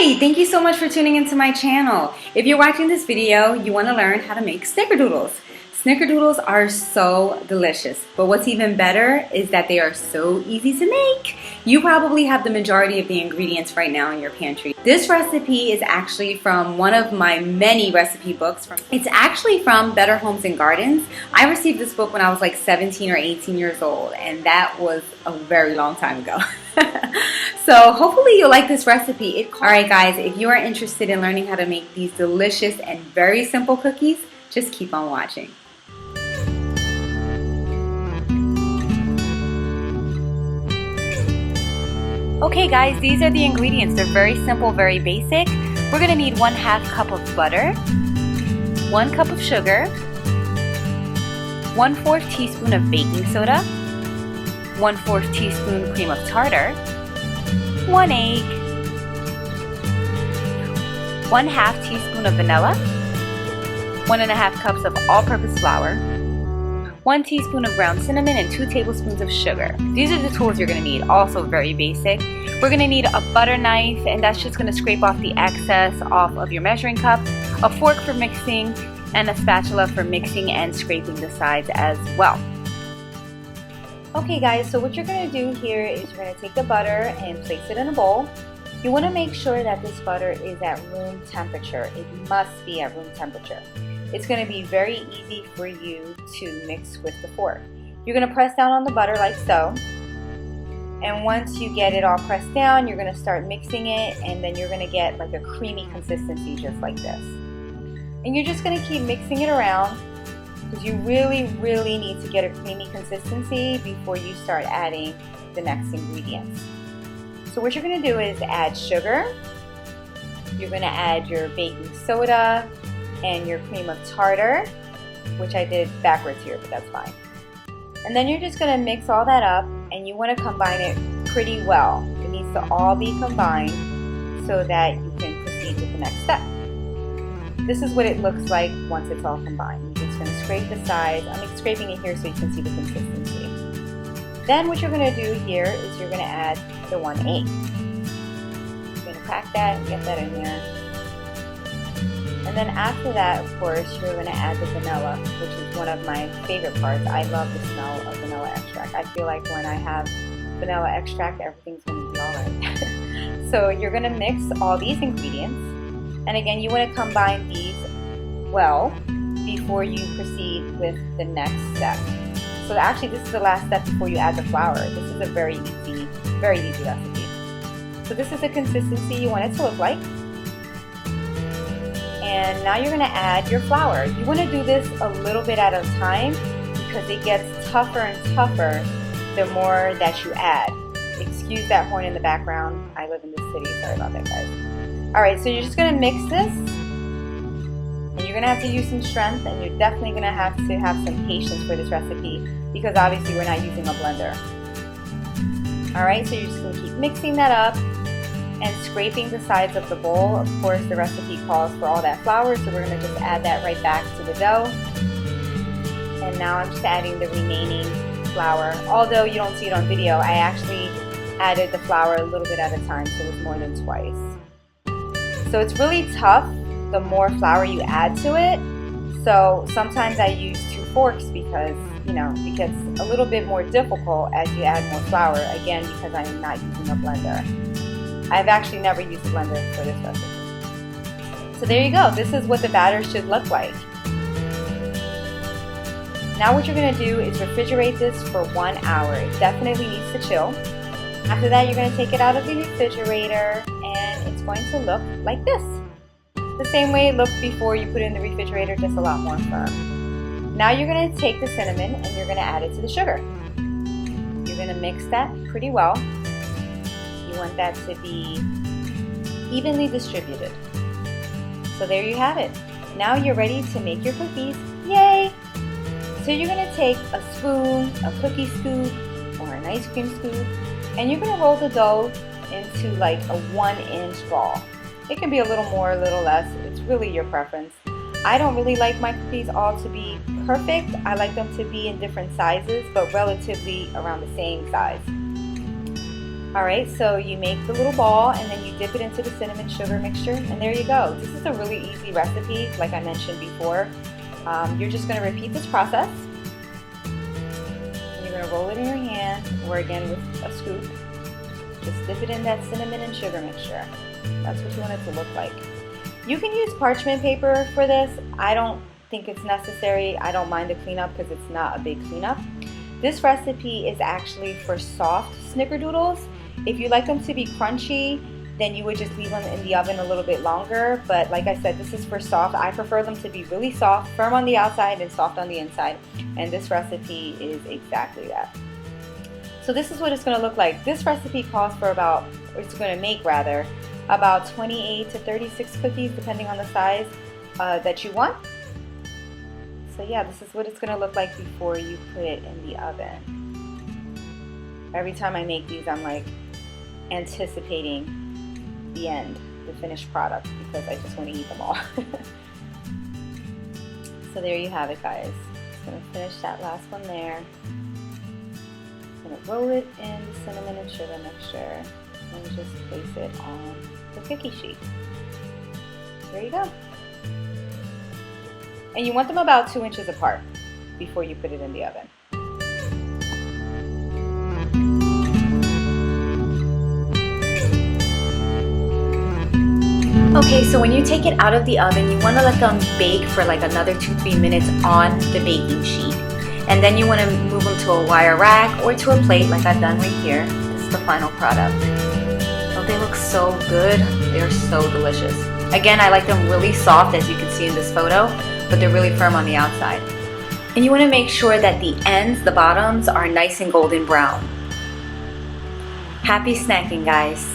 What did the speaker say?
Hi, thank you so much for tuning into my channel. If you're watching this video, you want to learn how to make snickerdoodles. Snickerdoodles are so delicious, but what's even better is that they are so easy to make. You probably have the majority of the ingredients right now in your pantry. This recipe is actually from one of my many recipe books. It's actually from Better Homes and Gardens. I received this book when I was like 17 or 18 years old, and that was a very long time ago. So hopefully you'll like this recipe. Alright guys, if you are interested in learning how to make these delicious and very simple cookies, just keep on watching. Okay guys, these are the ingredients. They're very simple, very basic. We're going to need 1/2 cup of butter, 1 cup of sugar, 1/4 teaspoon of baking soda, 1/4 teaspoon cream of tartar, 1 egg, 1/2 teaspoon of vanilla, 1½ cups of all-purpose flour, 1 teaspoon of ground cinnamon, and 2 tablespoons of sugar. These are the tools you're going to need, also very basic. We're going to need a butter knife, and that's just going to scrape off the excess off of your measuring cup, a fork for mixing, and a spatula for mixing and scraping the sides as well. Okay guys, so what you're going to do here is you're going to take the butter and place it in a bowl. You want to make sure that this butter is at room temperature. It must be at room temperature. It's going to be very easy for you to mix with the fork. You're going to press down on the butter like so. And once you get it all pressed down, you're going to start mixing it, and then you're going to get like a creamy consistency just like this. And you're just going to keep mixing it around because you really need to get a creamy consistency before you start adding the next ingredients. So what you're going to do is add sugar. You're going to add your baking soda and your cream of tartar, which I did backwards here, but that's fine. And then you're just going to mix all that up, and you want to combine it pretty well. It needs to all be combined so that you can proceed with the next step. This is what it looks like once it's all combined. You're just going to scrape the sides. I'm scraping it here so you can see the consistency. Then what you're going to do here is you're going to add the 1 egg. You're going to crack that and get that in there. And then after that, of course, you're going to add the vanilla, which is one of my favorite parts. I love the smell of vanilla extract. I feel like when I have vanilla extract, everything's going to be alright. So you're going to mix all these ingredients. And again, you want to combine these well before you proceed with the next step. So actually, this is the last step before you add the flour. This is a very easy recipe. So this is the consistency you want it to look like. And now you're going to add your flour. You want to do this a little bit at a time because it gets tougher and tougher the more that you add. Excuse that horn in the background. I live in this city. Sorry about that, guys. Alright, so you're just going to mix this. And you're going to have to use some strength, and you're definitely going to have some patience for this recipe because obviously we're not using a blender. Alright, so you're just going to keep mixing that up and scraping the sides of the bowl. Of course, the recipe calls for all that flour, so we're going to just add that right back to the dough. And now I'm just adding the remaining flour. Although you don't see it on video, I actually added the flour a little bit at a time, so it was more than twice. So it's really tough the more flour you add to it. So sometimes I use 2 forks because, you know, it gets a little bit more difficult as you add more flour, again, because I'm not using a blender. I've actually never used a blender for this recipe. So there you go. This is what the batter should look like. Now what you're going to do is refrigerate this for 1 hour. It definitely needs to chill. After that, you're going to take it out of the refrigerator, and it's going to look like this. The same way it looked before you put it in the refrigerator, just a lot more firm. Now you're going to take the cinnamon and you're going to add it to the sugar. You're going to mix that pretty well. You want that to be evenly distributed. So there you have it. Now you're ready to make your cookies. Yay! So you're going to take a spoon, a cookie scoop, or an ice cream scoop, and you're going to roll the dough into like a 1-inch ball. It can be a little more, a little less. It's really your preference. I don't really like my cookies all to be perfect. I like them to be in different sizes, but relatively around the same size. Alright, so you make the little ball and then you dip it into the cinnamon sugar mixture, and there you go. This is a really easy recipe, like I mentioned before. You're just going to repeat this process. And you're going to roll it in your hand, or again with a scoop. Just dip it in that cinnamon and sugar mixture. That's what you want it to look like. You can use parchment paper for this. I don't think it's necessary. I don't mind the cleanup because it's not a big cleanup. This recipe is actually for soft Snickerdoodles. If you like them to be crunchy, then you would just leave them in the oven a little bit longer. But like I said, this is for soft. I prefer them to be really soft, firm on the outside and soft on the inside. And this recipe is exactly that. So this is what it's going to look like. This recipe calls for about, or it's going to make rather, about 28 to 36 cookies depending on the size that you want. So yeah, this is what it's going to look like before you put it in the oven. Every time I make these, I'm like anticipating the end, the finished product, because I just want to eat them all. So there you have it, guys. Just going to finish that last one there. Just going to roll it in the cinnamon and sugar mixture and just place it on the cookie sheet. There you go. And you want them about 2 inches apart before you put it in the oven. Okay, so when you take it out of the oven, you want to let them bake for like another 2-3 minutes on the baking sheet. And then you want to move them to a wire rack or to a plate like I've done right here. This is the final product. Oh, they look so good. They're so delicious. Again, I like them really soft, as you can see in this photo, but they're really firm on the outside. And you want to make sure that the ends, the bottoms, are nice and golden brown. Happy snacking, guys.